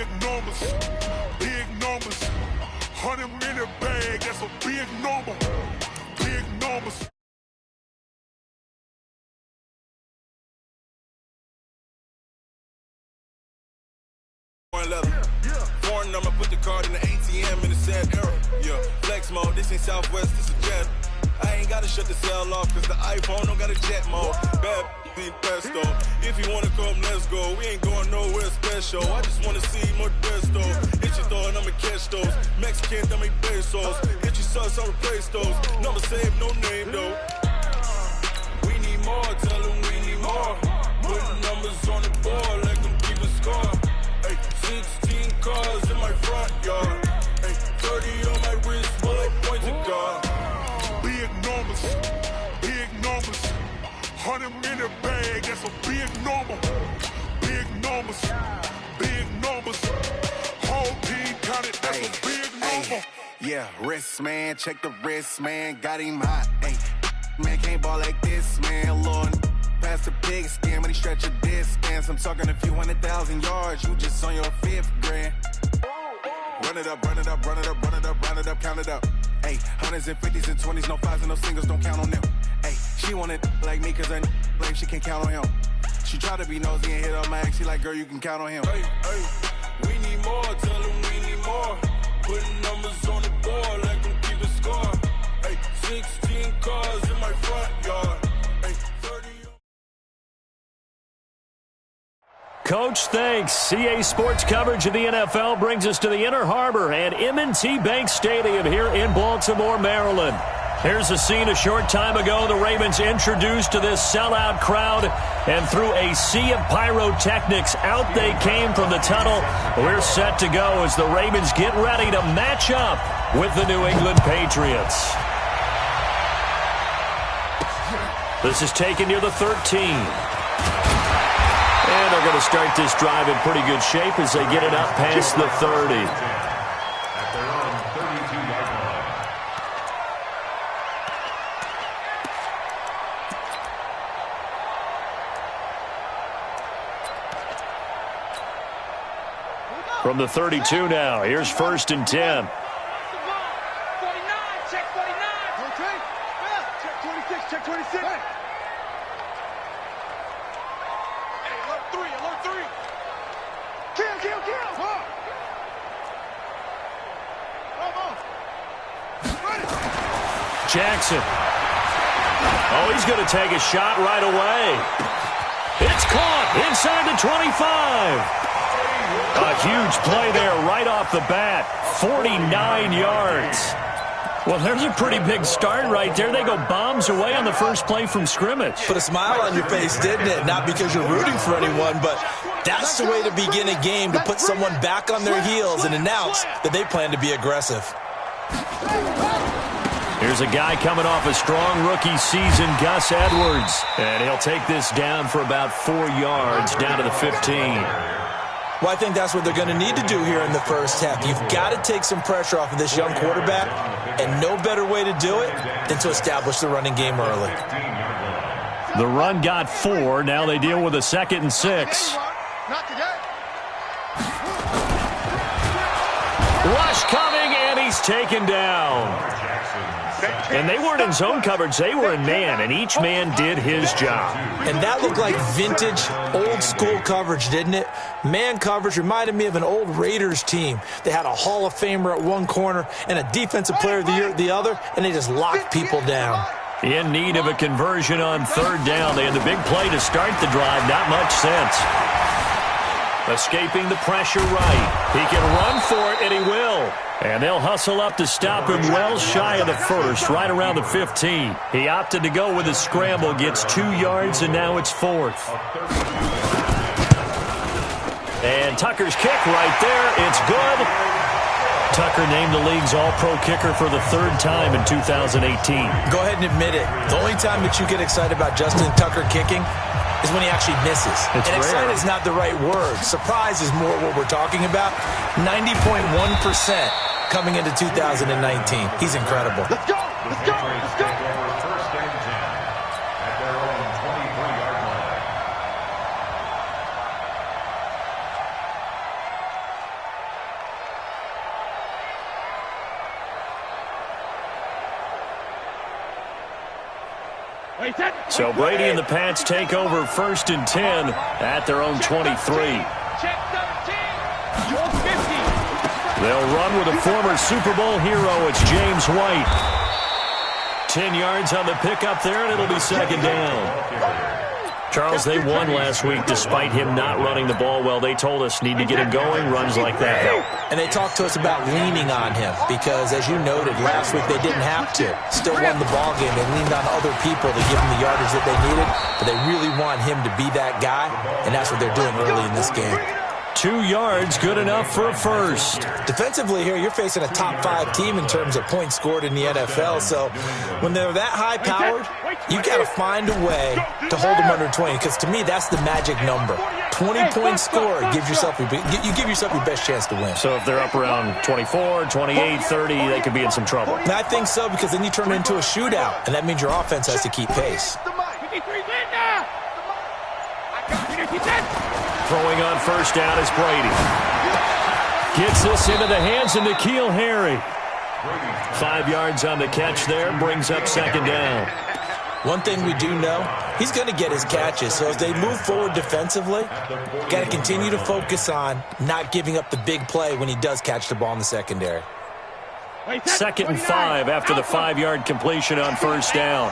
Big numbers, big numbers. 100-minute bag, that's a big number. Big numbers. Foreign number, put the card in the ATM in the sad era. Yeah, flex mode, this ain't Southwest, this is jet. I ain't gotta shut the cell off, cause the iPhone don't got a jet mode. Bad be pesto. If you wanna come, let's go. We ain't going nowhere special. I just wanna see more desto. Hit your throw and I'ma catch those. Mexican, that make pesos. Hit your sus, I'll replace those. Number saved, no name though. We need more, tell them we need more. Putting numbers on the board, let them keep a score. 16 cars in my front yard. 30 on my wrist, bullet points of God. Big numbers, big numbers. 100-minute bag, that's a big number. Big numbers, big numbers. Whole team counted, that's a big number. Yeah, wrist man, check the wrist man, got him hot. Man can't ball like this, man. Lord, past the pig skin when he stretch a distance. I'm talking a few 100,000 yards, you just on your 5th grand. Run it up, run it up, run it up, run it up, run it up, count it up. Hey, hundreds and 50s and 20s, no 5s and no singles, don't count on them. Hey, she want it like me, cause her blame, she can't count on him. She try to be nosy and hit up my ex, she like, girl, you can count on him. Hey, we need more, tell them we need more. Putting numbers on the board, let them keep a score. 16 cars in my front yard. 30. Coach, thanks. CA Sports coverage of the NFL brings us to the Inner Harbor and M&T Bank Stadium here in Baltimore, Maryland. Here's a scene a short time ago. The Ravens introduced to this sellout crowd, and through a sea of pyrotechnics, out they came from the tunnel. We're set to go as the Ravens get ready to match up with the New England Patriots. This is taken near the 13. And they're going to start this drive in pretty good shape as they get it up past the 30. At their own 32-yard line. From the 32 now, here's 1st and 10. Check 26, check 26. Alert 3. Kill. Jackson. Oh, he's going to take a shot right away. It's caught inside the 25. A huge play there right off the bat. 49 yards. Well, there's a pretty big start right there. They go bombs away on the first play from scrimmage. Put a smile on your face, didn't it? Not because you're rooting for anyone, but that's the way to begin a game, to put someone back on their heels and announce that they plan to be aggressive. Here's a guy coming off a strong rookie season, Gus Edwards. And he'll take this down for about 4 yards, down to the 15. Well, I think that's what they're going to need to do here in the first half. You've got to take some pressure off of this young quarterback, and no better way to do it than to establish the running game early. The run got 4. Now they deal with a 2nd and 6. Rush coming, and he's taken down. And they weren't in zone coverage. They were in man, and each man did his job. And that looked like vintage, old-school coverage, didn't it? Man coverage reminded me of an old Raiders team. They had a Hall of Famer at one corner and a Defensive Player of the Year at the other, and they just locked people down. In need of a conversion on 3rd down. They had the big play to start the drive. Not much sense. Escaping the pressure right. He can run for it, and he will. And they'll hustle up to stop him well shy of the 1st, right around the 15. He opted to go with a scramble, gets 2 yards, and now it's 4th. And Tucker's kick right there. It's good. Tucker named the league's all-pro kicker for the 3rd time in 2018. Go ahead and admit it. The only time that you get excited about Justin Tucker kicking is when he actually misses. It's and rare. excited is not the right word. Surprise is more what we're talking about. 90.1% coming into 2019. He's incredible. Let's go. First and 10 at their own 23-yard line. So Brady and the Pats take over 1st and 10 at their own 23. They'll run with a former Super Bowl hero. It's James White. 10 yards on the pickup there, and it'll be 2nd down. Charles, they won last week despite him not running the ball well. They told us need to get him going. Runs like that help. And they talked to us about leaning on him because, as you noted, last week they didn't have to. Still won the ball game. They leaned on other people to give them the yardage that they needed, but they really want him to be that guy, and that's what they're doing early in this game. 2 yards, good enough for a first. Defensively here, you're facing a top 5 team in terms of points scored in the NFL, so when they're that high-powered, you got to find a way to hold them under 20, because to me, that's the magic number. 20-point score gives yourself you give yourself your best chance to win. So if they're up around 24, 28, 30, they could be in some trouble. And I think so, because then you turn it into a shootout, and that means your offense has to keep pace. Throwing on 1st down is Brady. Gets this into the hands of N'Keal Harry. 5 yards on the catch there, brings up 2nd down. One thing we do know, he's going to get his catches. So as they move forward defensively, got to continue to focus on not giving up the big play when he does catch the ball in the secondary. 2nd and 5 after the 5-yard completion on 1st down.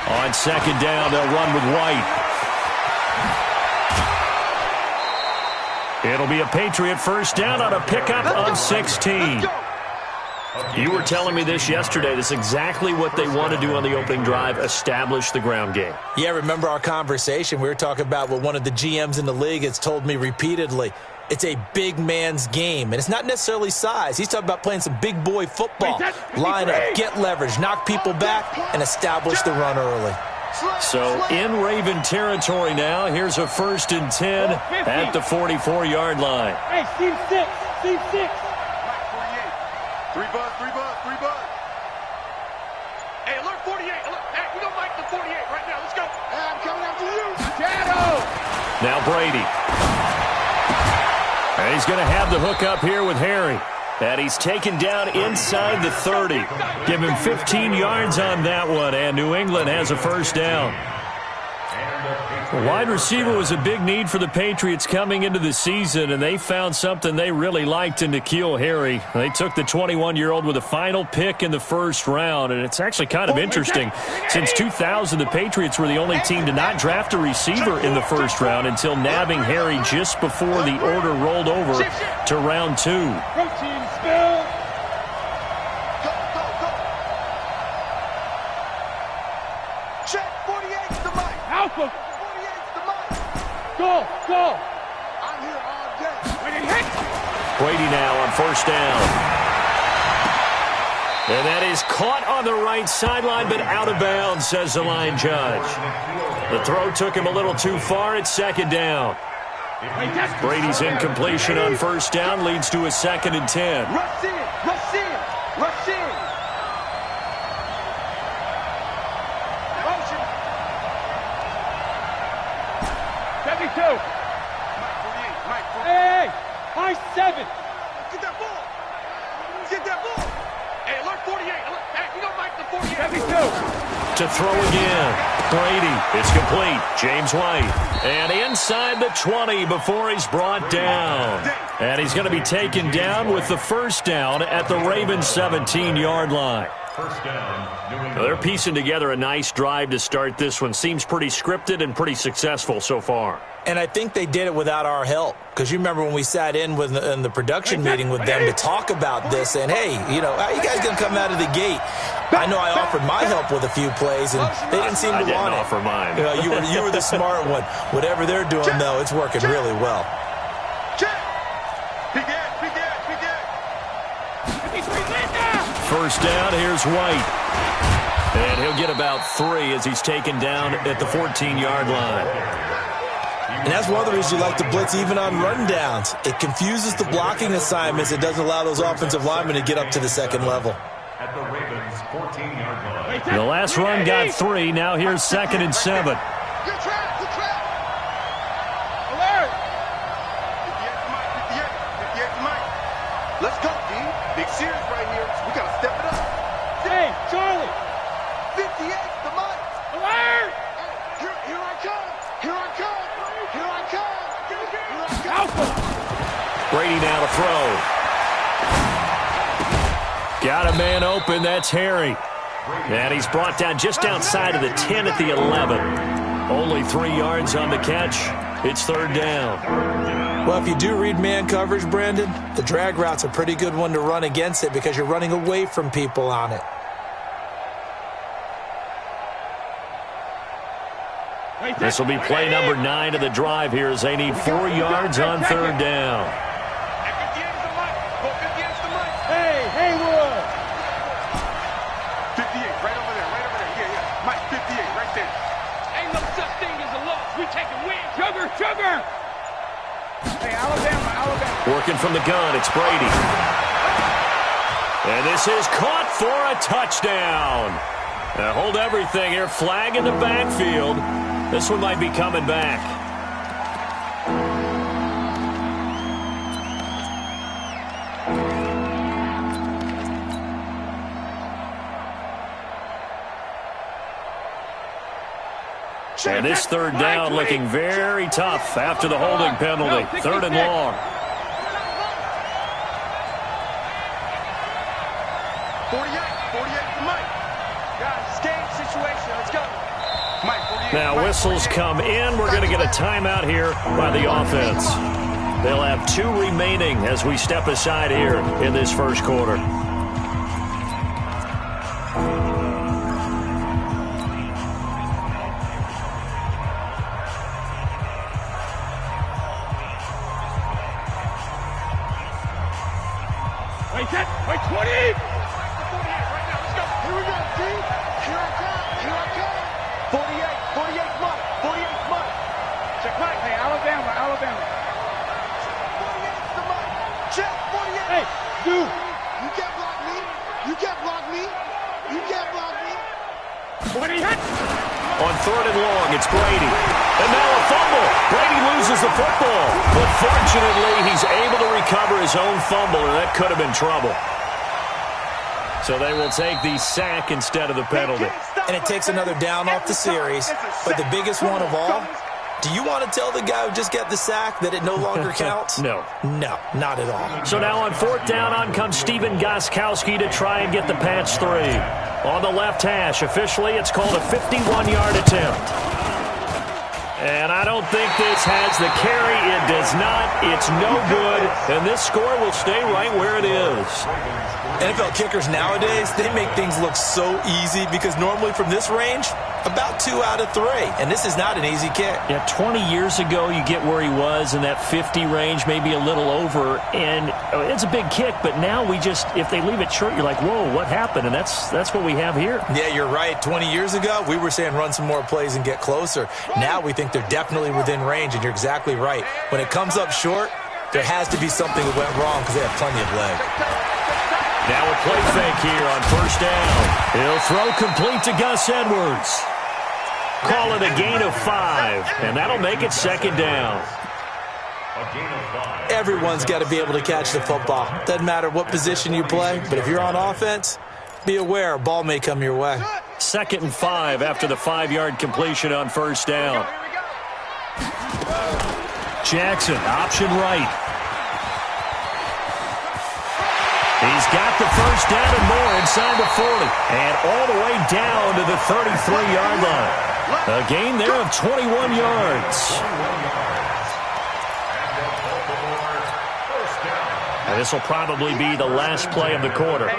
On 2nd down, they'll run with White. It'll be a Patriot 1st down on a pickup of 16. You were telling me this yesterday. This is exactly what they want to do on the opening drive, establish the ground game. Yeah, remember our conversation? We were talking about what one of the GMs in the league has told me repeatedly. It's a big man's game, and it's not necessarily size. He's talking about playing some big boy football. Line up, get leverage, knock people back, and establish the run early. So in Raven territory now, here's a 1st and 10 at the 44-yard line. Hey, Steve 6, Steve 6. 3 bud. Hey, alert 48. Hey, we don't like the 48 right now. Let's go. Hey, I'm coming after you. Shadow. Now Brady. And he's going to have the hook up here with Harry. And he's taken down inside the 30. Give him 15 yards on that one, and New England has a 1st down. The wide receiver was a big need for the Patriots coming into the season, and they found something they really liked in N'Keal Harry. They took the 21-year-old with a final pick in the 1st round, and it's actually kind of interesting. Since 2000, the Patriots were the only team to not draft a receiver in the 1st round until nabbing Harry just before the order rolled over to round 2. Protein spill. Check 48's the mic. Alpha. 48's the mic. Go. I'm here all day. Brady now on 1st down. And that is caught on the right sideline, but out of bounds, says the line judge. The throw took him a little too far. It's 2nd down. Brady's incompletion on 1st down leads to a 2nd and 10. Rush in. Motion. 72. Mike 48. Hey, high 7. Get that ball. Hey, alert 48. Hey, we don't like the 48. 72. To throw again. Brady, it's complete. James White. And inside the 20 before he's brought down. And he's going to be taken down with the 1st down at the Ravens 17-yard line. 1st down, New England. They're piecing together a nice drive to start this one. Seems pretty scripted and pretty successful so far. And I think they did it without our help. Because you remember when we sat in the production meeting with them to talk about this, and hey, you know, how you guys going to come out of the gate? I know I offered my help with a few plays, and they didn't seem to want it. I didn't offer mine. You know, you were the smart one. Whatever they're doing, though, it's working really well. Check. Big Ed. 1st down, here's White. And he'll get about 3 as he's taken down at the 14-yard line. And that's one of the reasons you like to blitz even on rundowns. It confuses the blocking assignments. It doesn't allow those offensive linemen to get up to the 2nd level. At the Ravens' 14-yard line. The last run got 3. Now here's 2nd and 7. Good trap. Alert. 58's the mic. Let's go, D. Brady now to throw. Got a man open. That's Harry. And he's brought down just outside of the 10 at the 11. Only 3 yards on the catch. It's third down. Well, if you do read man coverage, Brandon, the drag route's a pretty good one to run against it because you're running away from people on it. This will be play number 9 of the drive here as they need 4 yards on third down. Hey, Haywood! 58, right over there. Yeah. Mike, 58, right there. Ain't no such thing as a loss. We taking wins. Sugar! Hey, Alabama. Working from the gun, it's Brady. And this is caught for a touchdown. Now hold everything here. Flag in the backfield. This one might be coming back. And this third down looking very tough after the holding penalty. Third and long. 48 for Mike. Guys, it's game situation. Let's go. Mike, 48. Now whistles come in. We're going to get a timeout here by the offense. They'll have 2 remaining as we step aside here in this first quarter. Wait, 20! 48, Mike. Check Mike. Hey, Alabama. 48 to Mike. Check 48. Hey, dude! You can't block me. You can't block me. 20 hit! On third and long, it's Brady. And now a fumble. Brady loses the football. But fortunately, he's able to recover his own fumble, or that could have been trouble. So they will take the sack instead of the penalty. And it takes another down off the series. But the biggest one of all, do you want to tell the guy who just got the sack that it no longer counts? No. No, not at all. So now on fourth down, on comes Steven Gostkowski to try and get the patch 3. On the left hash, officially, it's called a 51-yard attempt. And I don't think this has the carry. It does not. It's no good. And this score will stay right where it is. NFL kickers nowadays, they make things look so easy because normally from this range, about 2 out of 3. And this is not an easy kick. Yeah, 20 years ago, you get where he was in that 50 range, maybe a little over. And it's a big kick, but now we just, if they leave it short, you're like, whoa, what happened? And that's what we have here. Yeah, you're right. 20 years ago, we were saying run some more plays and get closer. Now we think they're definitely within range, and you're exactly right. When it comes up short, there has to be something that went wrong because they have plenty of leg. Now a play fake here on first down. He'll throw complete to Gus Edwards. Call it a gain of 5, and that'll make it second down. Everyone's got to be able to catch the football. Doesn't matter what position you play, but if you're on offense, be aware a ball may come your way. Second and 5 after the 5-yard completion on first down. Jackson, option right. He's got the first down and more inside the 40. And all the way down to the 33-yard line. A gain there of 21 yards. And this will probably be the last play of the quarter.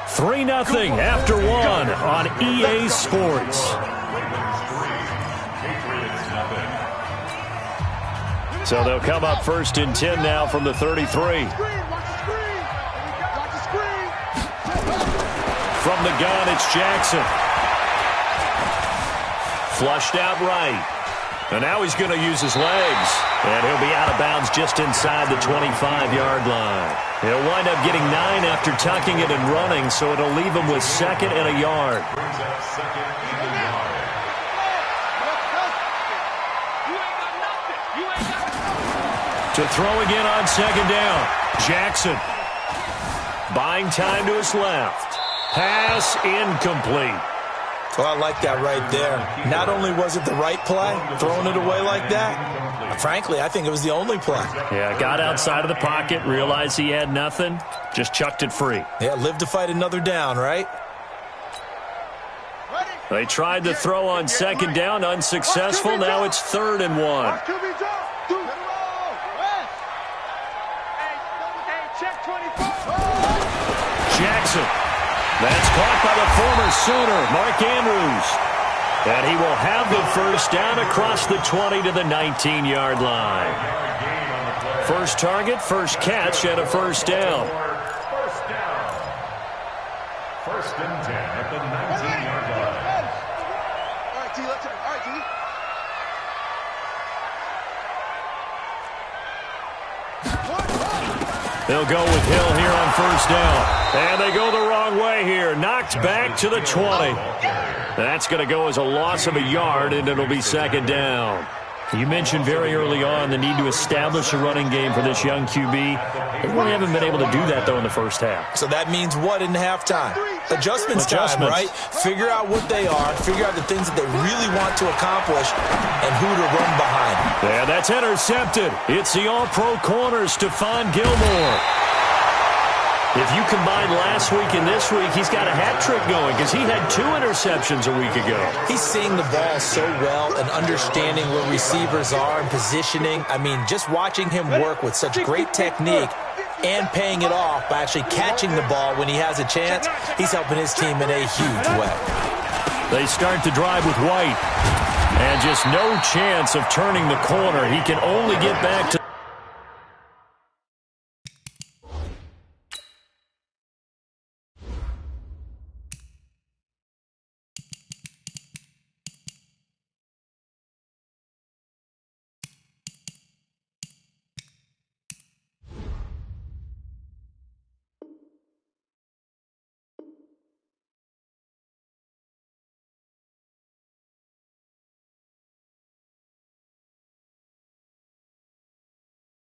3-0 after 1 on EA Sports. So they'll come up first and 10 now from the 33. From the gun, it's Jackson. Flushed out right. And now he's going to use his legs. And he'll be out of bounds just inside the 25-yard line. He'll wind up getting 9 after tucking it and running, so it'll leave him with 2nd and a yard. To throw again on second down. Jackson. Buying time to his left. Pass incomplete. Well, I like that right there. Not only was it the right play, throwing it away like that, frankly, I think it was the only play. Yeah, got outside of the pocket, realized he had nothing, just chucked it free. Yeah, live to fight another down, right? They tried to throw on second down, unsuccessful. Now it's 3rd and 1. Jackson. That's caught by the former Sooner, Mark Andrews. And he will have the first down across the 20 to the 19-yard line. First target, first catch, and a first down. First down. 1st and 10 at the 19-yard line. All right, T, let's go. All right, T. They'll go with Hill here on first down. And they go the wrong way here. Knocked back to the 20. That's going to go as a loss of a yard, and it'll be 2nd down. You mentioned very early on the need to establish a running game for this young QB. They really haven't been able to do that, though, in the first half. So that means what in halftime? Adjustments time, right? Figure out what they are, figure out the things that they really want to accomplish, and who to run behind. Yeah, that's intercepted. It's the all-pro corner, Stephon Gilmore. If you combine last week and this week, he's got a hat trick going because he had 2 interceptions a week ago. He's seeing the ball so well and understanding where receivers are and positioning. I mean, just watching him work with such great technique and paying it off by actually catching the ball when he has a chance, he's helping his team in a huge way. They start the drive with White. And just no chance of turning the corner. He can only get back to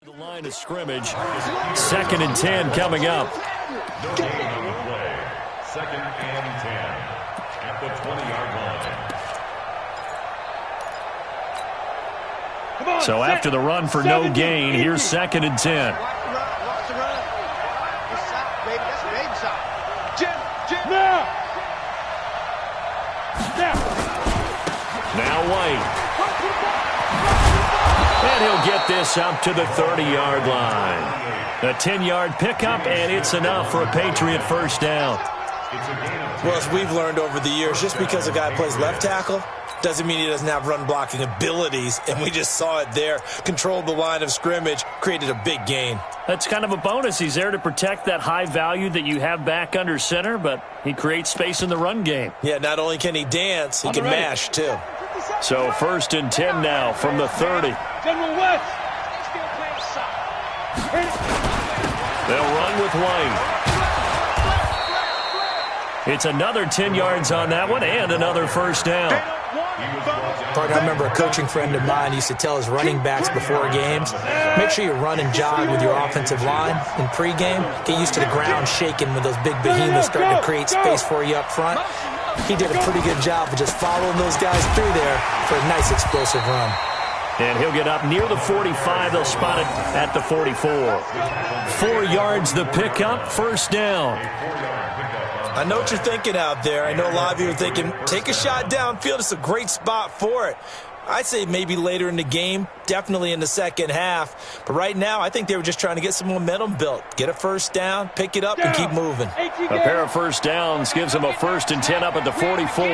the line of scrimmage. 2nd and 10 coming up. No gain on the play. 2nd and 10 at the 20-yard line. So after the run for no gain, here's 2nd and 10. Now White. And he'll get this up to the 30-yard line. A 10-yard pickup, and it's enough for a Patriot first down. Well, as we've learned over the years, just because a guy plays left tackle doesn't mean he doesn't have run-blocking abilities, and we just saw it there. Controlled the line of scrimmage, created a big gain. That's kind of a bonus. He's there to protect that high value that you have back under center, but he creates space in the run game. Yeah, not only can he dance, he can mash, too. So 1st and 10 now from the 30. General West. They'll run with White. It's another 10 yards on that one and another first down. Partner, I remember a coaching friend of mine used to tell his running backs before games, make sure you run and jog with your offensive line in pregame. Get used to the ground shaking when those big behemoths start to create space for you up front. He did a pretty good job of just following those guys through there for a nice explosive run. And he'll get up near the 45. They'll spot it at the 44. 4 yards the pickup, first down. I know what you're thinking out there. I know a lot of you are thinking, take a shot downfield. It's a great spot for it. I'd say maybe later in the game, definitely in the second half. But right now, I think they were just trying to get some momentum built. Get a first down, pick it up, and keep moving. A pair of first downs gives them a 1st and 10 up at the 44.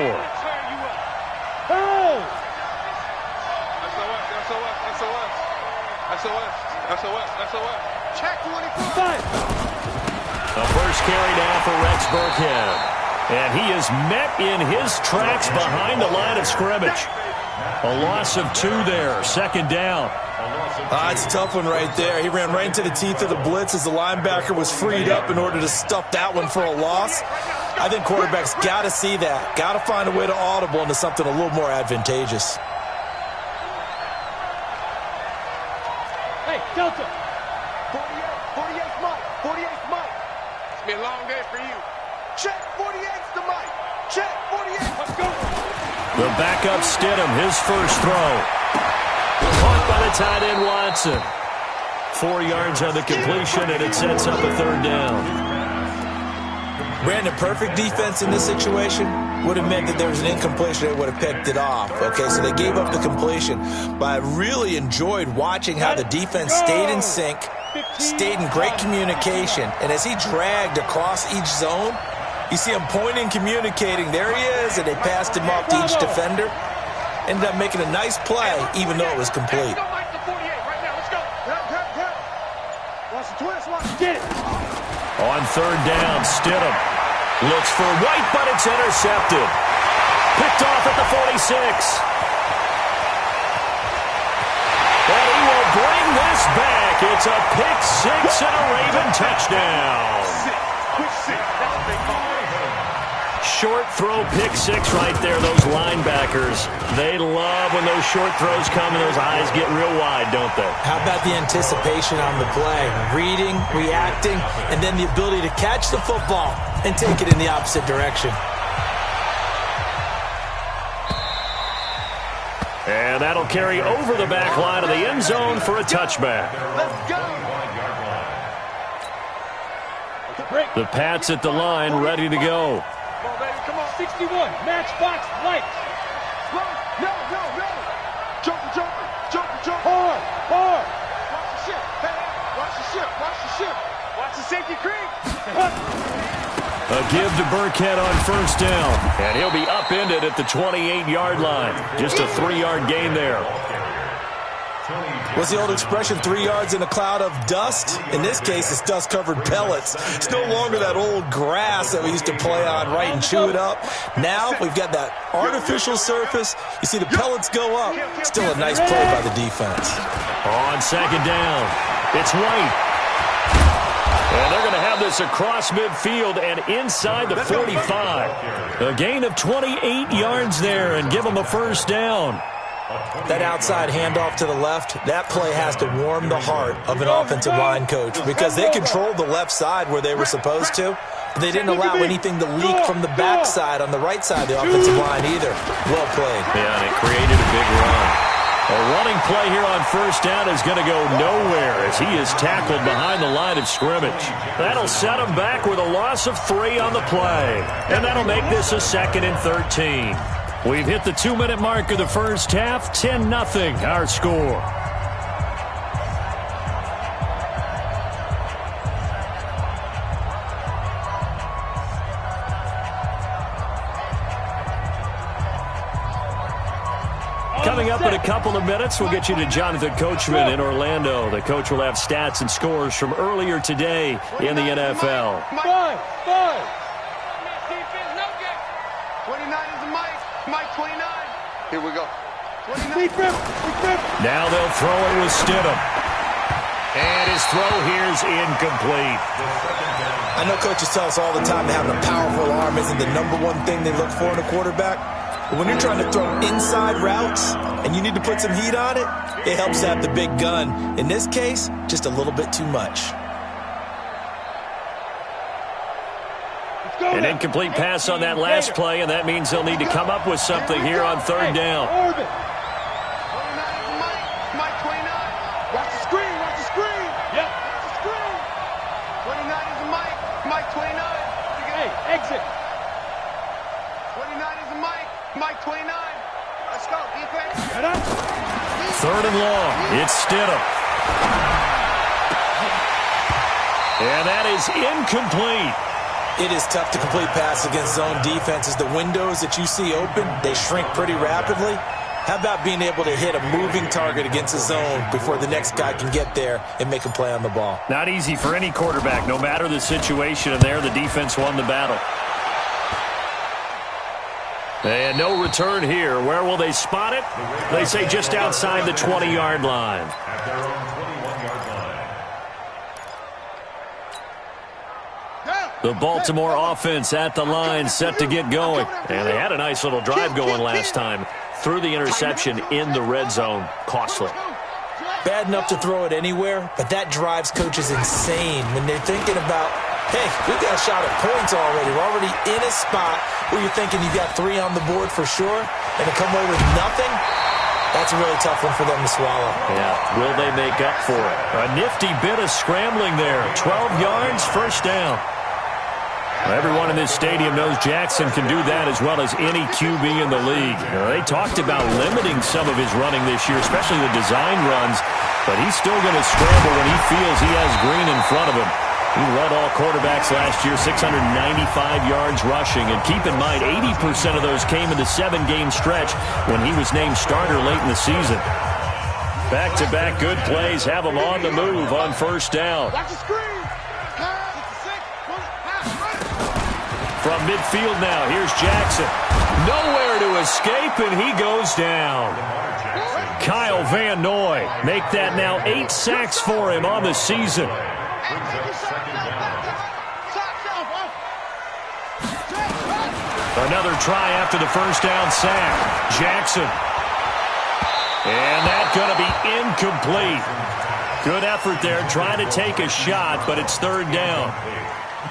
Check 24. The first carry now for Rex Burkhead. And he is met in his tracks behind the line of scrimmage. A loss of 2 there, 2nd down. It's a tough one right there. He ran right into the teeth of the blitz as the linebacker was freed up in order to stuff that one for a loss. I think quarterbacks got to see that. Got to find a way to audible into something a little more advantageous. Hey, Delta. 48 Mike. 48 Mike. It's been a long day for you. Check 48's the mic. Check 48. Let's go. The backup Stidham, his first throw. Caught by the tight end Watson. 4 yards on the completion, and it sets up a 3rd down. Brandon, perfect defense in this situation would have meant that there was an incompletion that would have picked it off. Okay, so they gave up the completion. But I really enjoyed watching how the defense stayed in sync, stayed in great communication, and as he dragged across each zone, you see him pointing, communicating. There he is, and they passed him off to each defender. Ended up making a nice play, even though it was complete. On 3rd down, Stidham looks for White, but it's intercepted. Picked off at the 46. And he will bring this back. It's a pick 6 and a Raven touchdown. Short throw, pick 6 right there. Those linebackers, they love when those short throws come and those eyes get real wide, don't they? How about the anticipation on the play? Reading, reacting, and then the ability to catch the football and take it in the opposite direction. And that'll carry over the back line of the end zone for a touchback. Let's go. The Pats at the line, ready to go. Come on, baby, come on. 61, matchbox lights. No. Joker. Hard. Watch the ship. Hey, watch the ship. Watch the safety creep. A give to Burkhead on 1st down. And he'll be upended at the 28-yard line. Just a 3-yard gain there. What's the old expression, 3 yards in a cloud of dust? In this case, it's dust-covered pellets. It's no longer that old grass that we used to play on, right, and chew it up. Now we've got that artificial surface. You see the pellets go up. Still a nice play by the defense. On 2nd down, it's White. And they're going to have this across midfield and inside the 45. A gain of 28 yards there and give them a 1st down. That outside handoff to the left, that play has to warm the heart of an offensive line coach because they controlled the left side where they were supposed to. But they didn't allow anything to leak from the backside on the right side of the offensive line either. Well played. Yeah, and it created a big run. A running play here on 1st down is going to go nowhere as he is tackled behind the line of scrimmage. That'll set him back with a loss of 3 on the play. And that'll make this a 2nd and 13. We've hit the 2-minute mark of the first half. 10-0 our score. Coming up in a couple of minutes, we'll get you to Jonathan Coachman in Orlando. The coach will have stats and scores from earlier today in the NFL. 5. 29 is the mic. Mike 29. Here we go. 29. Now they'll throw it with Stidham. And his throw here is incomplete. I know coaches tell us all the time that having a powerful arm isn't the #1 thing they look for in a quarterback. But when you're trying to throw inside routes and you need to put some heat on it, it helps to have the big gun. In this case, just a little bit too much. An incomplete pass on that last play, and that means they'll need to come up with something here on 3rd down. 29 is the mic. Mike 29. Watch the screen. Yep. Watch the screen. 29 is the mic. Mike 29. Hey, exit. 29 is the mic. Mike 29. Let's go, defense. 3rd and long. It's Stidham. And that is incomplete. It is tough to complete pass against zone defenses. The windows that you see open, they shrink pretty rapidly. How about being able to hit a moving target against a zone before the next guy can get there and make a play on the ball? Not easy for any quarterback, no matter the situation, and there the defense won the battle. And no return here. Where will they spot it? They say just outside the 20-yard line. At their own 21-yard line. The Baltimore offense at the line, set to get going. And they had a nice little drive going last time. Threw the interception in the red zone. Costly. Bad enough to throw it anywhere, but that drives coaches insane when they're thinking about hey, we've got a shot at points already. We're already in a spot where you're thinking you've got 3 on the board for sure, and to come away with nothing, that's a really tough one for them to swallow. Yeah, will they make up for it? A nifty bit of scrambling there. 12 yards, first down. Everyone in this stadium knows Jackson can do that as well as any QB in the league. They talked about limiting some of his running this year, especially the design runs, but he's still going to scramble when he feels he has green in front of him. He led all quarterbacks last year, 695 yards rushing. And keep in mind, 80% of those came in the 7-game stretch when he was named starter late in the season. Back-to-back good plays have him on the move on first down. Watch the screen. From midfield now, here's Jackson. Nowhere to escape, and he goes down. Kyle Van Noy make that now 8 sacks for him on the season. Another try after the first down sack. Jackson. And that's going to be incomplete. Good effort there, trying to take a shot, but it's third down.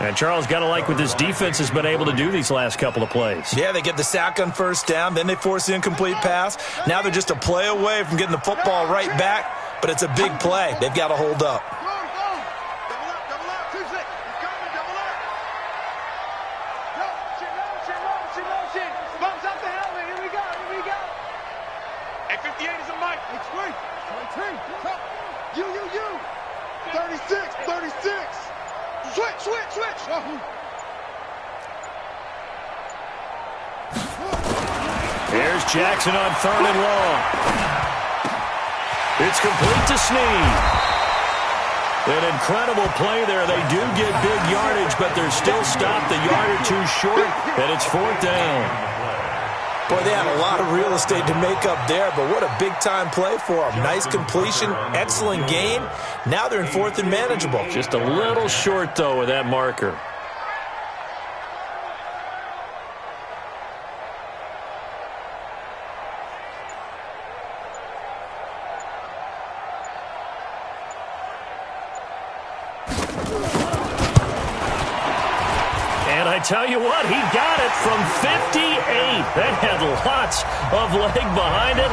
And Charles, got to like what this defense has been able to do these last couple of plays. Yeah, they get the sack on first down, then they force the incomplete pass. Now they're just a play away from getting the football right back, but it's a big play. They've got to hold up. Hey, 58 is a mic. 36. Switch. Here's Jackson on 3rd and long. It's complete to Snead. An incredible play there. They do get big yardage, but they're still stopped a yard or two short, and it's 4th down. Boy, they had a lot of real estate to make up there, but what a big-time play for them. Nice completion, excellent game. Now they're in 4th and manageable. Just a little short, though, with that marker. And I tell you what, he got it from 58. That had lots of leg behind it.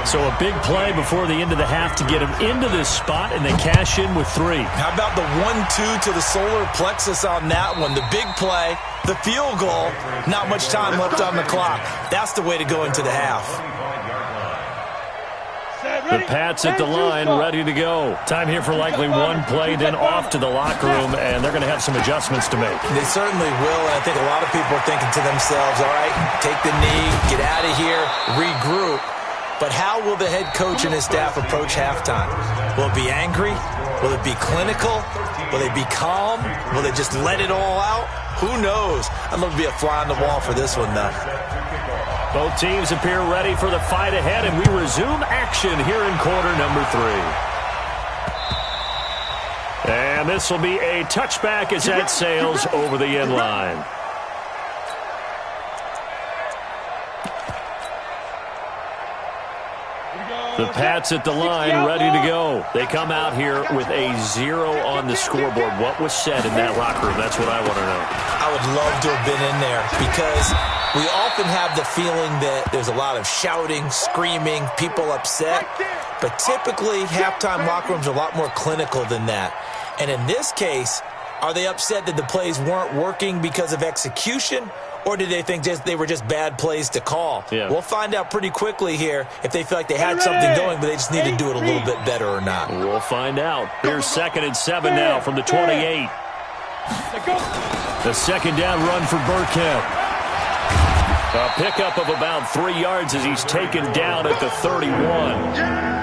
So a big play before the end of the half to get him into this spot, and they cash in with 3. How about the 1-2 to the solar plexus on that one? The big play, the field goal, not much time left on the clock. That's the way to go into the half. The Pats at the line, ready to go. Time here for likely one play, then off to the locker room, and they're going to have some adjustments to make. They certainly will, and I think a lot of people are thinking to themselves, all right, take the knee, get out of here, regroup. But how will the head coach and his staff approach halftime? Will it be angry? Will it be clinical? Will they be calm? Will they just let it all out? Who knows? I'd love to be a fly on the wall for this one, though. Both teams appear ready for the fight ahead, and we resume action here in quarter number 3. And this will be a touchback as that sails over the end line. The Pats at the line, ready to go. They come out here with a 0 on the scoreboard. What was said in that locker room? That's what I want to know. I would love to have been in there because we often have the feeling that there's a lot of shouting, screaming, people upset. But typically, halftime locker rooms are a lot more clinical than that. And in this case, are they upset that the plays weren't working because of execution? Or did they think they were just bad plays to call? Yeah. We'll find out pretty quickly here if they feel like they had something going, but they just need to do it a little bit better or not. We'll find out. Here's 2nd and 7 now from the 28. The second down run for Burkhead. A pickup of about 3 yards as he's taken down at the 31.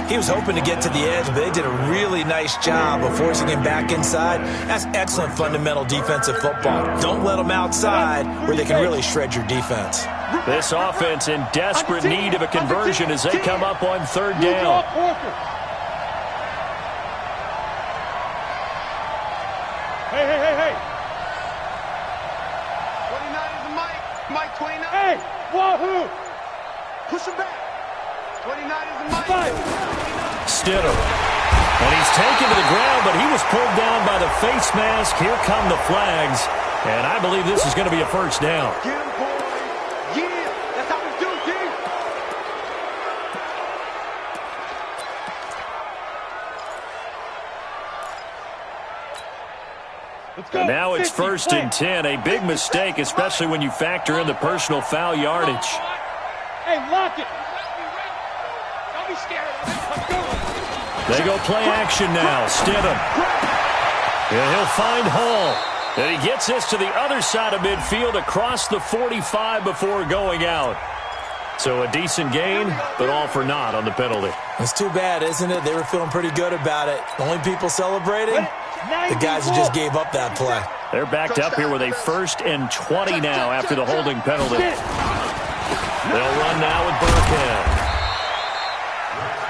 He was hoping to get to the edge, but they did a really nice job of forcing him back inside. That's excellent fundamental defensive football. Don't let them outside where they can really shred your defense. This offense in desperate need of a conversion as they come up on 3rd down. Hey. 29 is the mic. Mike 29. Hey, wahoo! Push him back. 29 is the mic. Stidham And he's taken to the ground, but he was pulled down by the face mask. Here come the flags. And I believe this is going to be a first down. Get him, boy. Yeah, that's how we do, dude. And now it's 1st and 10. A big mistake, especially when you factor in the personal foul yardage. Hey, lock it. Don't be scared. They go play action now. Stidham. And he'll find Hall. And he gets this to the other side of midfield across the 45 before going out. So a decent gain, but all for naught on the penalty. It's too bad, isn't it? They were feeling pretty good about it. The only people celebrating, the guys who just gave up that play. They're backed up here with a 1st and 20 now after the holding penalty. They'll run now with Burkhead.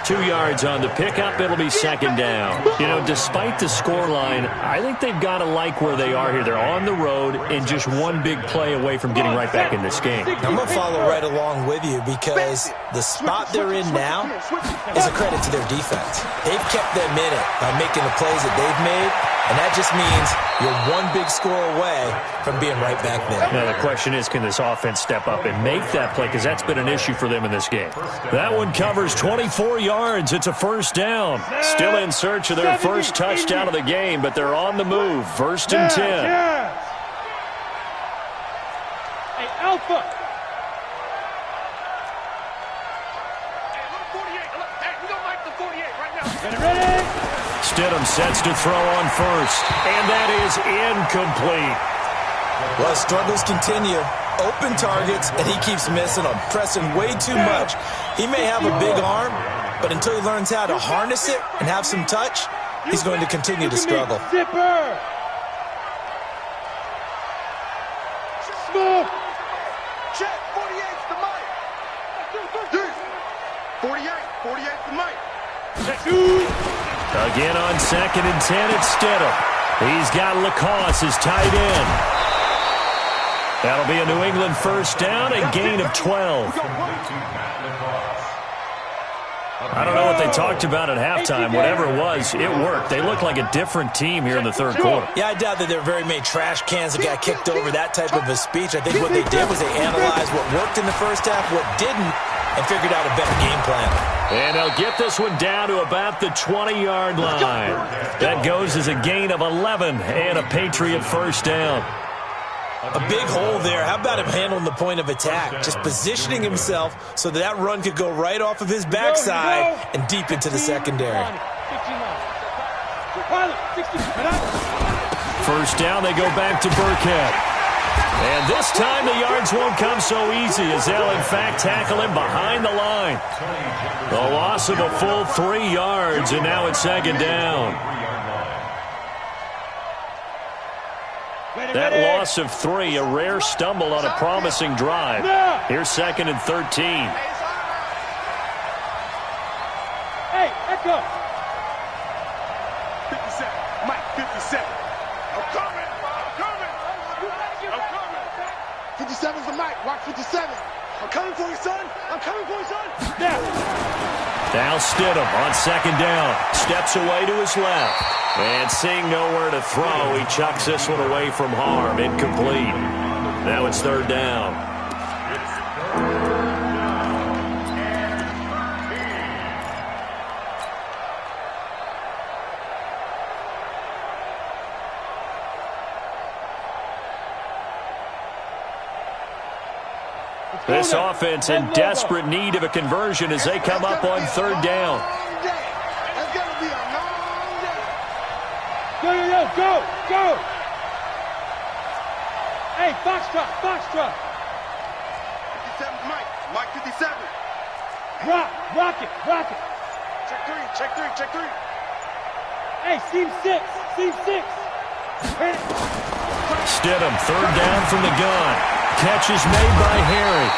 2 yards on the pickup. It'll be 2nd down. You know, despite the scoreline, I think they've got to like where they are here. They're on the road and just one big play away from getting right back in this game. I'm going to follow right along with you because the spot they're in now is a credit to their defense. They've kept them in it by making the plays that they've made, and that just means you're one big score away from being right back there. Now, the question is, can this offense step up and make that play? Because that's been an issue for them in this game. That one covers 24 yards. It's a 1st down. Still in search of their first touchdown of the game, but they're on the move. 1st and 10. Hey, Alpha. Hey, look, 48. Look, hey, we don't like the 48 right now. Ready? Stidham sets to throw on 1st, and that is incomplete. Well, struggles continue. Open targets, and he keeps missing them, pressing way too much. He may have a big arm, but until he learns how to harness it and have some touch, he's going to continue to struggle. Zipper. Smoke. Check, 48's the mic. 48's the mic. Again on 2nd and 10, it's Stidham. He's got Lacoste as tight end. That'll be a New England 1st down, a gain of 12. I don't know what they talked about at halftime. Whatever it was, it worked. They look like a different team here in the 3rd quarter. Yeah, I doubt that there were very many trash cans that got kicked over, that type of a speech. I think what they did was they analyzed what worked in the first half, what didn't, and figured out a better game plan. And they'll get this one down to about the 20-yard line. That goes as a gain of 11 and a Patriot 1st down. A big hole there. How about him handling the point of attack? Just positioning himself so that run could go right off of his backside and deep into the secondary. 1st down, they go back to Burkhead. And this time the yards won't come so easy as they'll, in fact, tackle him behind the line. The loss of a full 3 yards, and now it's 2nd down. That loss of 3, a rare stumble on a promising drive. Here's 2nd and 13. Hey, Echo. 57. Mike, 57. I'm coming. 57's the mic. Watch 57. I'm coming for you, son. I'm coming for you, son. Now Stidham on 2nd down. Steps away to his left. And seeing nowhere to throw, he chucks this one away from harm. Incomplete. Now it's 3rd down. This offense in desperate need of a conversion as they come up on 3rd down. That's going to be a long day. Go. Hey, Foxtrot. 57's Mike. Mike 57. Rock it. Check three. Hey, seam 6. Stidham, 3rd down from the gun. Catch is made by Harry.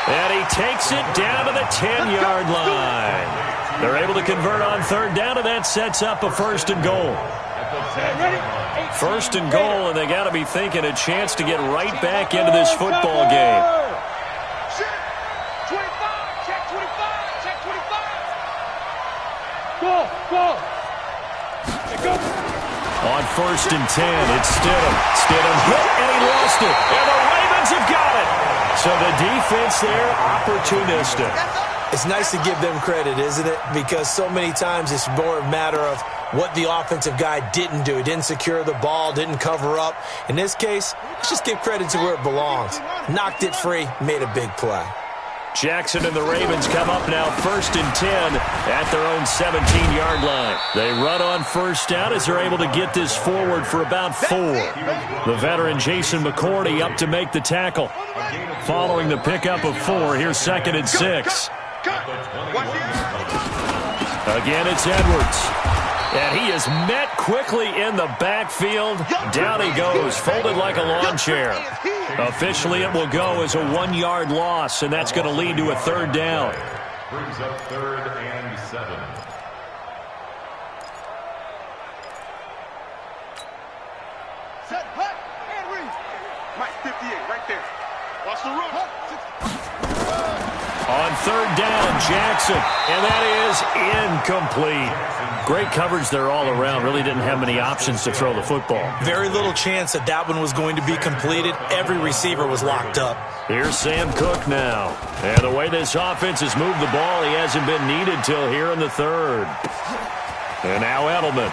And he takes it down to the 10-yard line. They're able to convert on 3rd down, and that sets up a 1st and goal. 1st and goal, and they got to be thinking a chance to get right back into this football game. Check 25. Go. On 1st and 10, it's Stidham. Stidham hit, and he lost it. And the Ravens have got it. So the defense there, opportunistic. It's nice to give them credit, isn't it? Because so many times it's more a matter of what the offensive guy didn't do. He didn't secure the ball, didn't cover up. In this case, let's just give credit to where it belongs. Knocked it free, made a big play. Jackson and the Ravens come up now 1st and 10 at their own 17-yard line. They run on 1st down as they're able to get this forward for about 4. The veteran Jason McCourty up to make the tackle. Following the pickup of 4, here's 2nd and 6. Again, it's Edwards. And he is met quickly in the backfield. Down he goes, folded like a lawn chair. Officially, it will go as a 1-yard loss, and that's going to lead to a 3rd down. Brings up 3rd and 7. Set, hut, and read. Mike, 58, right there. Watch the run. On 3rd down, Jackson, and that is incomplete. Great coverage there all around. Really didn't have many options to throw the football. Very little chance that that one was going to be completed. Every receiver was locked up. Here's Sam Cook now. And the way this offense has moved the ball, he hasn't been needed till here in the 3rd. And now Edelman.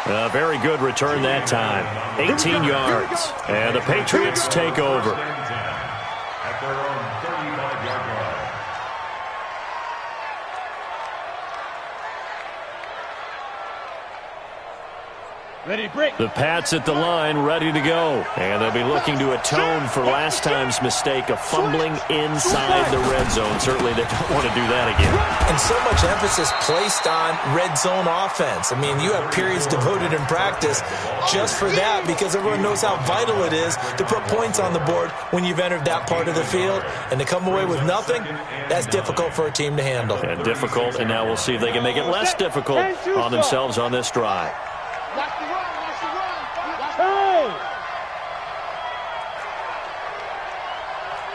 A very good return that time. 18 yards. And the Patriots take over. At their own 35-yard line. Ready, break. The Pats at the line, ready to go. And they'll be looking to atone for last time's mistake of fumbling inside the red zone. Certainly they don't want to do that again. And so much emphasis placed on red zone offense. I mean, you have periods devoted in practice just for that because everyone knows how vital it is to put points on the board when you've entered that part of the field. And to come away with nothing, that's difficult for a team to handle. And difficult, and now we'll see if they can make it less difficult on themselves on this drive. Watch the run, watch the run. Hey!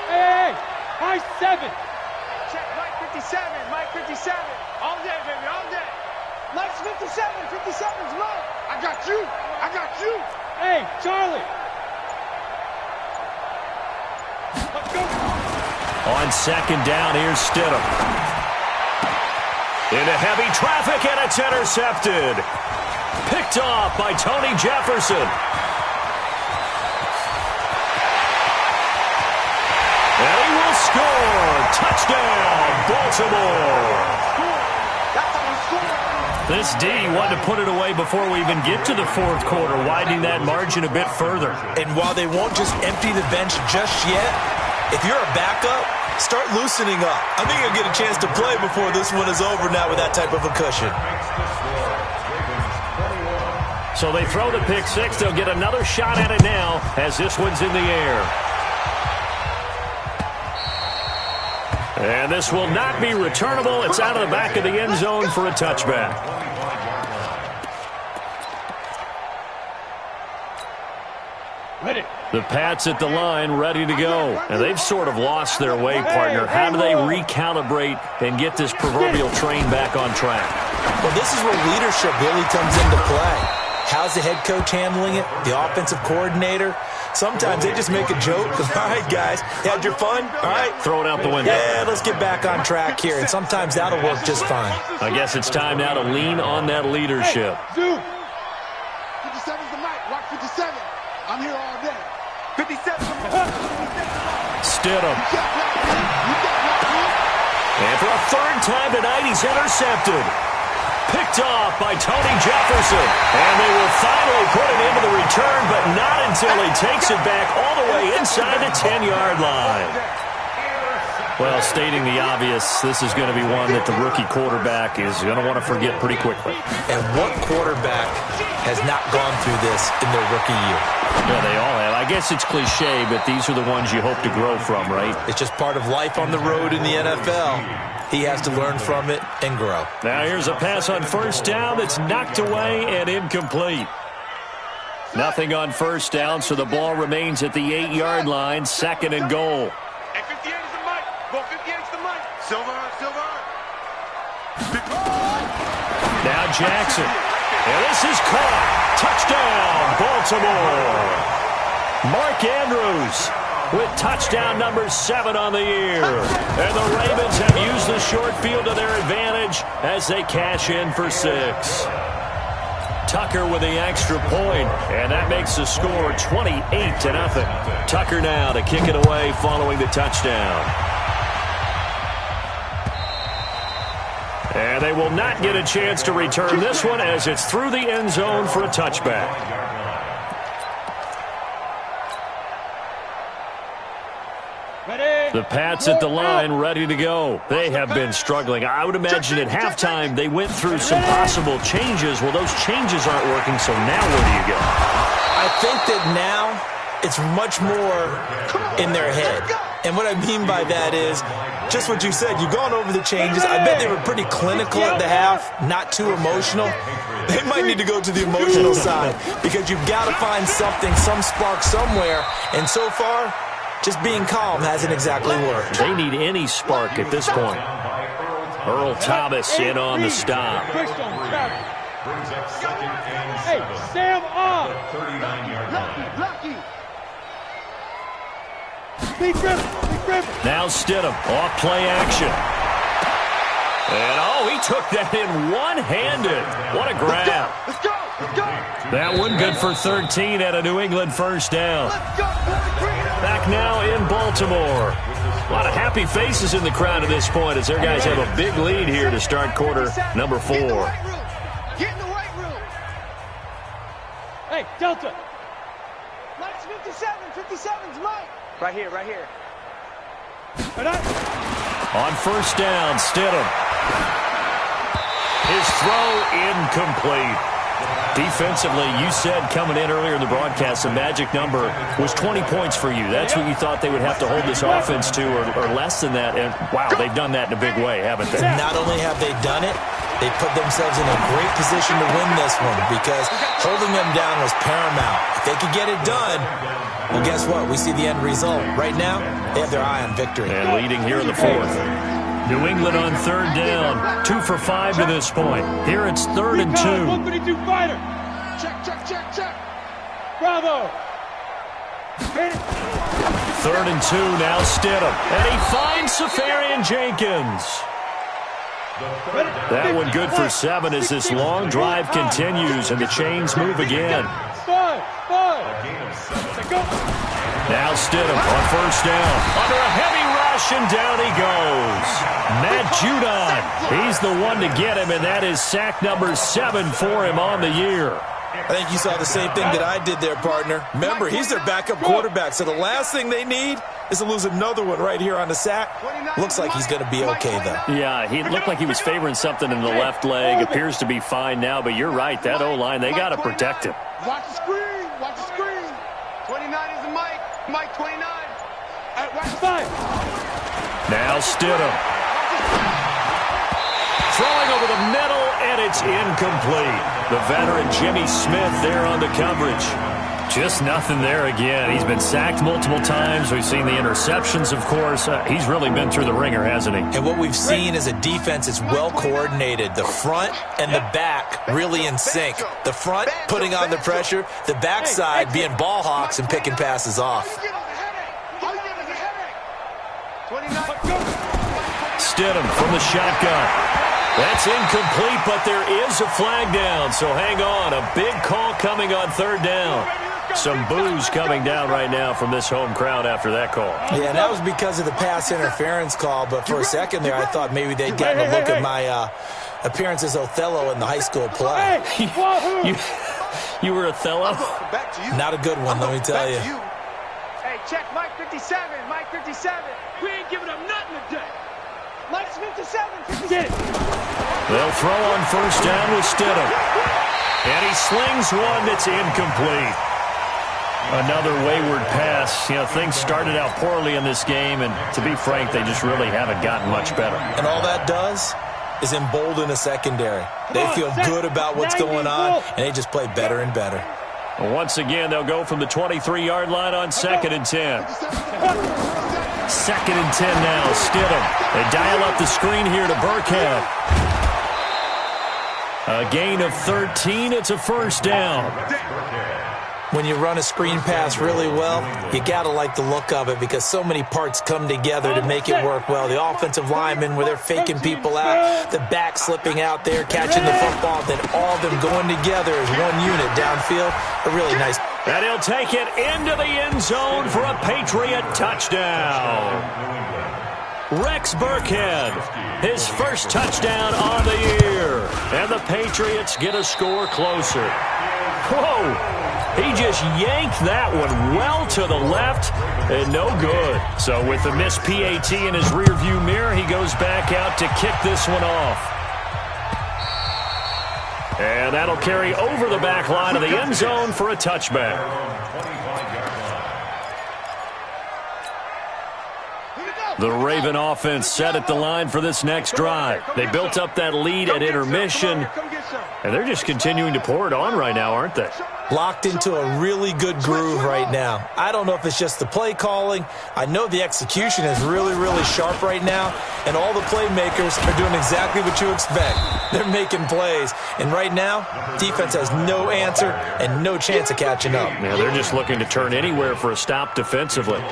Hey, high 7. Check, Mike 57, Mike 57. All day, baby, all day. Mike's 57, 57's Mike. I got you, I got you. Hey, Charlie. Let's go. On 2nd down, here's Stidham. Into heavy traffic, and it's intercepted. Picked off by Tony Jefferson. And he will score. Touchdown, Baltimore. This D wanted to put it away before we even get to the 4th quarter, widening that margin a bit further. And while they won't just empty the bench just yet, if you're a backup, start loosening up. I think you'll get a chance to play before this one is over now with that type of a cushion. So they throw the pick 6. They'll get another shot at it now as this one's in the air. And this will not be returnable. It's out of the back of the end zone for a touchback. Ready. The Pats at the line, ready to go. And they've sort of lost their way, partner. How do they recalibrate and get this proverbial train back on track? Well, this is where leadership really comes into play. How's the head coach handling it? The offensive coordinator? Sometimes they just make a joke. All right, guys, you had your fun? All right. Throw it out the window. Yeah, let's get back on track here. And sometimes that'll work just fine. I guess it's time now to lean on that leadership. Hey, 57's the mic. Watch 57. I'm here all day. 57. Stidham. And for a 3rd time tonight, he's intercepted. Picked off by Tony Jefferson. And they will finally put it into the return, but not until he takes it back all the way inside the 10-yard line. Well, stating the obvious, this is going to be one that the rookie quarterback is going to want to forget pretty quickly. And what quarterback has not gone through this in their rookie year? Yeah, they all have. I guess it's cliche, but these are the ones you hope to grow from, right? It's just part of life on the road in the NFL. He has to learn from it and grow. Now here's a pass on 1st down that's knocked away and incomplete. Nothing on 1st down, so the ball remains at the 8-yard line, 2nd and goal. Hey, 58 is the mic. Go 58 is the mic. Silver, silver. 58. Now Jackson. And this is caught. Touchdown, Baltimore. Mark Andrews with touchdown number 7 on the year. And the Ravens have used the short field to their advantage as they cash in for 6. Tucker with the extra point, and that makes the score 28-0. Tucker now to kick it away following the touchdown. And they will not get a chance to return this one as it's through the end zone for a touchback. The Pats at the line, ready to go. They have been struggling. I would imagine at halftime they went through some possible changes. Well, those changes aren't working, so now where do you go? I think that now it's much more in their head. And what I mean by that is just what you said. You've gone over the changes. I bet they were pretty clinical at the half, not too emotional. They might need to go to the emotional side because you've got to find something, some spark somewhere. And so far, just being calm hasn't exactly worked. They need any spark at this point. Earl Thomas in on the stop. Brings up 2nd and 7. Hey, Sam on. 39-yard line. Lucky. Big Griffin. Now Stidham, off play action. And he took that in one-handed. What a grab. Let's go. That one good for 13 at a New England first down. Let's go. Back now in Baltimore. A lot of happy faces in the crowd at this point as their guys have a big lead here to start quarter number 4. Get in the right room. Hey, Delta. Mike's 57. 57's Mike. Right here. On first down, Stidham. His throw incomplete. Defensively, you said coming in earlier in the broadcast, the magic number was 20 points for you. That's what you thought they would have to hold this offense to or less than that. And, wow, they've done that in a big way, haven't they? Not only have they done it, they put themselves in a great position to win this one because holding them down was paramount. If they could get it done, well, guess what? We see the end result. Right now, they have their eye on victory. And leading here in the 4th. New England on 3rd down. 2 for 5 to this point. Here it's 3rd and 2. 152 fighter. Check. Bravo. 3rd and 2, now Stidham. And he finds Safarian Jenkins. That one good for 7 as this long drive continues and the chains move again. 5. Now Stidham on first down. Under a heavy rush and down he goes. Matt Judon, he's the one to get him, and that is sack number 7 for him on the year. I think you saw the same thing that I did there, partner. Remember, he's their backup quarterback, so the last thing they need is to lose another one right here on the sack. Looks like he's going to be okay, though. Yeah, he looked like he was favoring something in the left leg. Appears to be fine now, but you're right. That O-line, they got to protect him. Watch the screen. 29 is the Mike. Mike 29. Watch 5. Now Stidham. Throwing over the middle, and it's incomplete. The veteran Jimmy Smith there on the coverage. Just nothing there again. He's been sacked multiple times. We've seen the interceptions, of course. He's really been through the ringer, hasn't he? And what we've seen is a defense that's well coordinated. The front and the back really in sync. The front putting on the pressure. The backside being ball hawks and picking passes off. Stidham from the shotgun. That's incomplete, but there is a flag down, so hang on. A big call coming on 3rd down. Some boos coming down right now from this home crowd after that call. Yeah, that was because of the pass interference call, but for a second there, I thought maybe they'd gotten a look at my appearance as Othello in the high school play. You were Othello? Not a good one, let me tell you. Hey, check Mike 57. Mike 57. We ain't giving up nothing today. Mike's 57. They'll throw on first down with Stidham. And he slings one that's incomplete. Another wayward pass. You know, things started out poorly in this game, and to be frank, they just really haven't gotten much better. and all that does is embolden a secondary. They feel good about what's going on, and they just play better and better. Once again, they'll go from the 23-yard line on 2nd and 10. 2nd and 10 now, Stidham. They dial up the screen here to Burkhead. A gain of 13. It's a first down. When you run a screen pass really well, you got to like the look of it because so many parts come together to make it work well. The offensive linemen, where they're faking people out, the back slipping out there, catching the football, then all of them going together as one unit downfield. A really nice. And he'll take it into the end zone for a Patriot touchdown. Rex Burkhead, his first touchdown on the year. And the Patriots get a score closer. Whoa! He just yanked that one well to the left and no good. So with the missed PAT in his rearview mirror, he goes back out to kick this one off. And that'll carry over the back line of the end zone for a touchback. The Raven offense set at the line for this next drive. They built up that lead at intermission, and they're just continuing to pour it on right now, aren't they? Locked into a really good groove right now. I don't know if it's just the play calling. I know the execution is really, really sharp right now, and all the playmakers are doing exactly what you expect. They're making plays, and right now, defense has no answer and no chance of catching up. Yeah, they're just looking to turn anywhere for a stop defensively.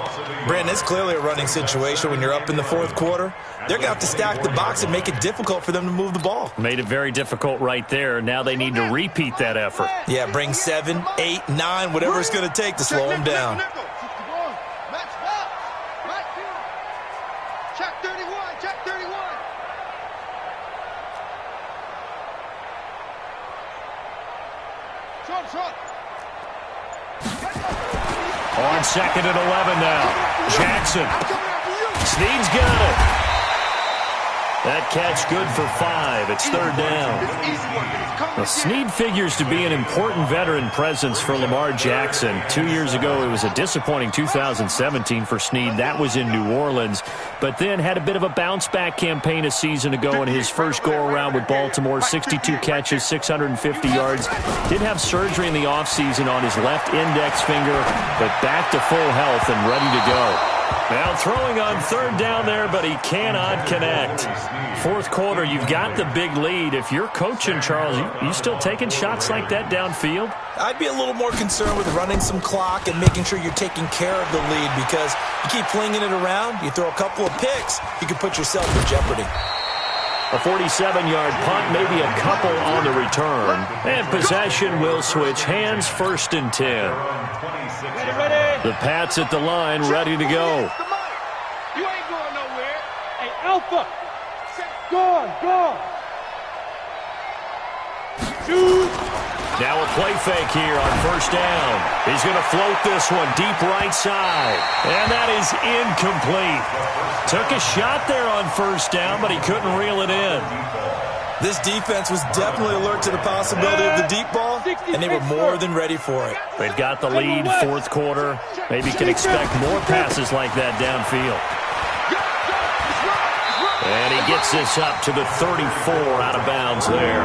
Brandon, it's clearly a running situation when you're up in the fourth quarter. They're going to have to stack the box and make it difficult for them to move the ball. Made it very difficult right there. Now they need to repeat that effort. Yeah, bring 7, 8, 9, whatever it's going to take to slow them down. Check 31, check 31. On 2nd and 11 now. Jackson. Snead's got it. That catch good for 5. It's 3rd down. Now, Snead figures to be an important veteran presence for Lamar Jackson. 2 years ago, it was a disappointing 2017 for Snead. That was in New Orleans. But then had a bit of a bounce-back campaign a season ago in his first go-around with Baltimore. 62 catches, 650 yards. Did have surgery in the offseason on his left index finger, but back to full health and ready to go. Now throwing on 3rd down there, but he cannot connect. Fourth quarter, you've got the big lead. If you're coaching, Charles, you still taking shots like that downfield? I'd be a little more concerned with running some clock and making sure you're taking care of the lead because you keep flinging it around, you throw a couple of picks, you can put yourself in jeopardy. A 47-yard punt, maybe a couple on the return. And possession will switch hands, 1st and 10. The Pats at the line, ready to go. You ain't going nowhere. Hey, Alpha. Gone. Shoot. Now a play fake here on 1st down. He's going to float this one deep right side. And that is incomplete. Took a shot there on 1st down, but he couldn't reel it in. This defense was definitely alert to the possibility of the deep ball, and they were more than ready for it. They've got the lead, 4th quarter. Maybe can expect more passes like that downfield. And he gets this up to the 34 out of bounds there.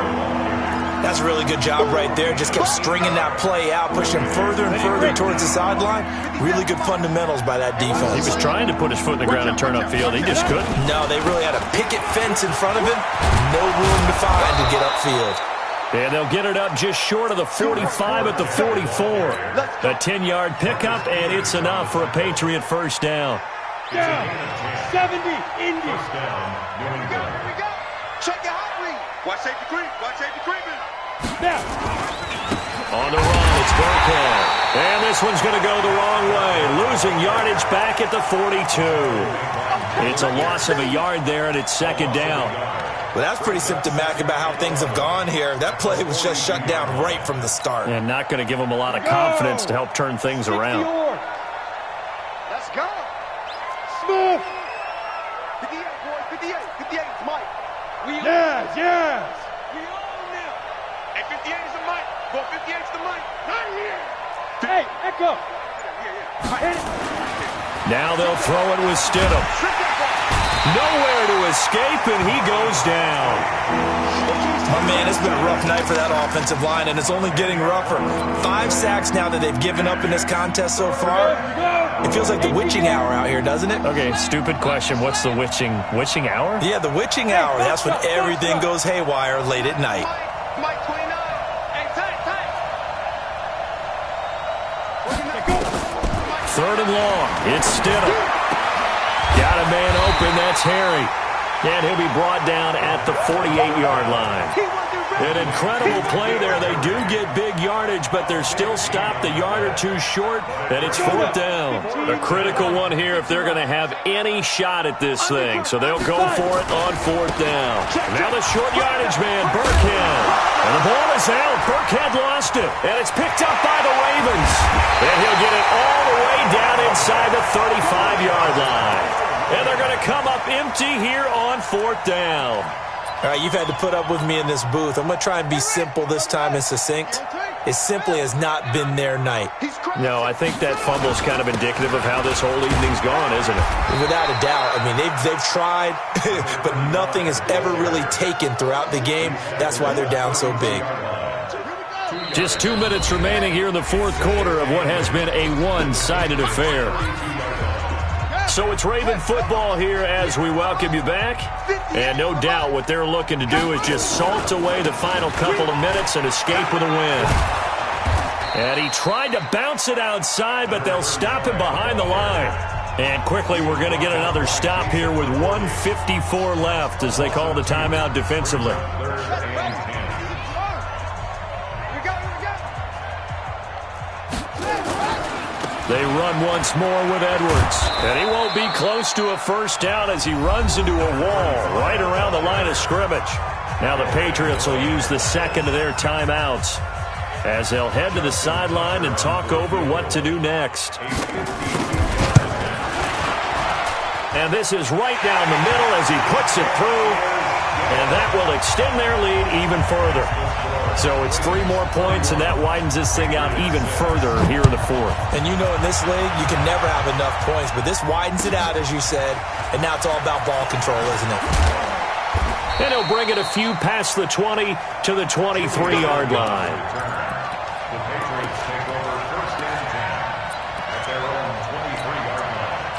That's a really good job right there. Just kept stringing that play out, pushing further and further towards the sideline. Really good fundamentals by that defense. He was trying to put his foot in the ground and turn upfield. He just couldn't. No, they really had a picket fence in front of him. No room to find to get upfield. And they'll get it up just short of the 45 at the 44. A 10-yard pickup, and it's enough for a Patriot 1st down. Down. 70, Indy. Check your hot read. Watch safety creep. Now. On the run, it's Burkhead. And this one's going to go the wrong way. Losing yardage back at the 42. It's a loss of a yard there, and it's 2nd down. Well, that's pretty symptomatic about how things have gone here. That play was just shut down right from the start. And not going to give them a lot of confidence to help turn things around. Let's go. Smith. 58, boys. 58 is Mike. Yes. We own them. Hey, 58 is the Mike. Go 58 is the Mike. Not here. Hey, Echo. Now they'll throw it with Stidham. Nowhere to escape, and he goes down. Oh, man, it's been a rough night for that offensive line, and it's only getting rougher. 5 sacks now that they've given up in this contest so far. It feels like the witching hour out here, doesn't it? Okay, stupid question. What's the witching hour? Yeah, the witching hour. That's when everything goes haywire late at night. Third and long. It's Stidham. Got a man open. That's Harry. And he'll be brought down at the 48-yard line. An incredible play there. They do get big yardage, but they're still stopped a yard or two short, and it's fourth down. A critical one here if they're going to have any shot at this thing. So they'll go for it on fourth down. Now the short yardage man, Burkhead. And the ball is out. Burkhead lost it, and it's picked up by the Ravens. And he'll get it all the way down inside the 35-yard line. And they're going to come up empty here on fourth down. All right, you've had to put up with me in this booth. I'm going to try and be simple this time and succinct. It simply has not been their night. No, I think that fumble's kind of indicative of how this whole evening's gone, isn't it? Without a doubt. I mean, they've tried, but nothing has ever really taken throughout the game. That's why they're down so big. Just 2 minutes remaining here in the fourth quarter of what has been a one-sided affair. So it's Raven football here as we welcome you back. And no doubt what they're looking to do is just salt away the final couple of minutes and escape with a win. And he tried to bounce it outside, but they'll stop him behind the line. And quickly we're going to get another stop here with 1:54 left as they call the timeout defensively. They run once more with Edwards. And he won't be close to a first down as he runs into a wall right around the line of scrimmage. Now the Patriots will use the second of their timeouts as they'll head to the sideline and talk over what to do next. And this is right down the middle as he puts it through. And that will extend their lead even further. So it's 3 more points, and that widens this thing out even further here in the fourth. And you know in this league, you can never have enough points, but this widens it out, as you said, and now it's all about ball control, isn't it? And he'll bring it a few past the 20 to the 23-yard line. The Patriots take over first and 10 at their own 23-yard line.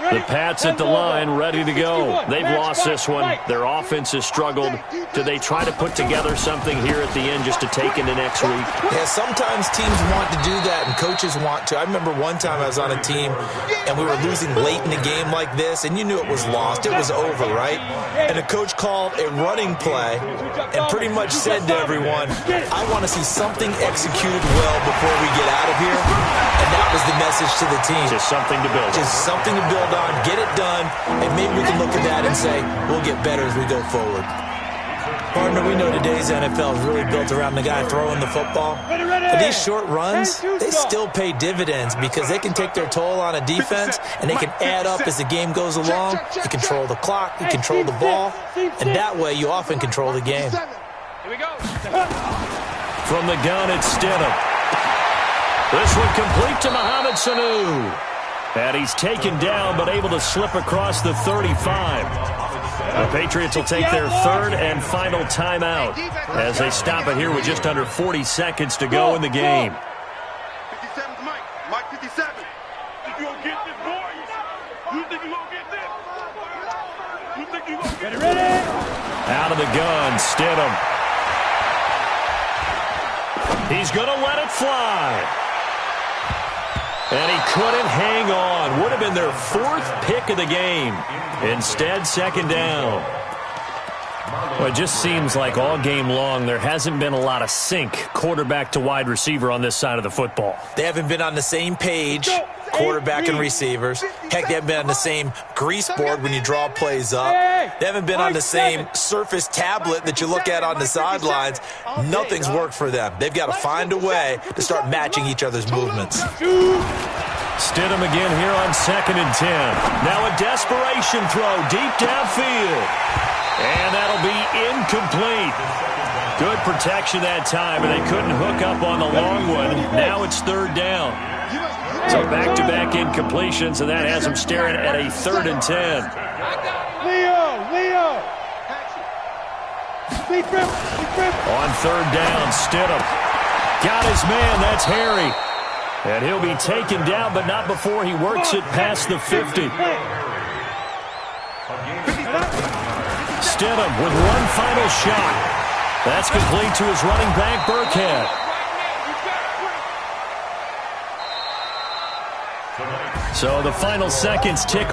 The Pats at the line, ready to go. They've lost this one. Their offense has struggled. Do they try to put together something here at the end just to take into next week? Yeah, sometimes teams want to do that, and coaches want to. I remember one time I was on a team, and we were losing late in the game like this, and you knew it was lost. It was over, right? And the coach called a running play and pretty much said to everyone, I want to see something executed well before we get out of here. And that was the message to the team. Just something to build. Just something to build on, get it done, and maybe we can look at that and say, we'll get better as we go forward. Partner, we know today's NFL is really built around the guy throwing the football. But these short runs, they still pay dividends because they can take their toll on a defense, and they can add up as the game goes along. You control the clock, you control the ball, and that way you often control the game. Here we go. From the gun, it's Stidham. This one complete to Mohamed Sanu. And he's taken down, but able to slip across the 35. The Patriots will take their third and final timeout as they stop it here with just under 40 seconds to go in the game. 57's Mike. Mike 57. You gonna get this, boys? You think you gonna get this? You think you gonna get it? Ready? Out of the gun, Stidham. He's going to let it fly. And he couldn't hang on. Would have been their 4th pick of the game. Instead, second down. Well, it just seems like all game long there hasn't been a lot of sync quarterback to wide receiver on this side of the football. They haven't been on the same page, quarterback and receivers. Heck, they haven't been on the same grease board when you draw plays up. They haven't been on the same surface tablet that you look at on the sidelines. Nothing's worked for them. They've got to find a way to start matching each other's movements. Stidham again here on 2nd and 10. Now a desperation throw deep downfield. And that'll be incomplete. Good protection that time, and they couldn't hook up on the long one. Now it's third down. So back-to-back incompletions, and that has them staring at a 3rd and 10. Leo. On third down, Stidham. Got his man, that's Harry. And he'll be taken down, but not before he works it past the 50. Stidham with one final shot. That's complete to his running back, Burkhead. So the final seconds tick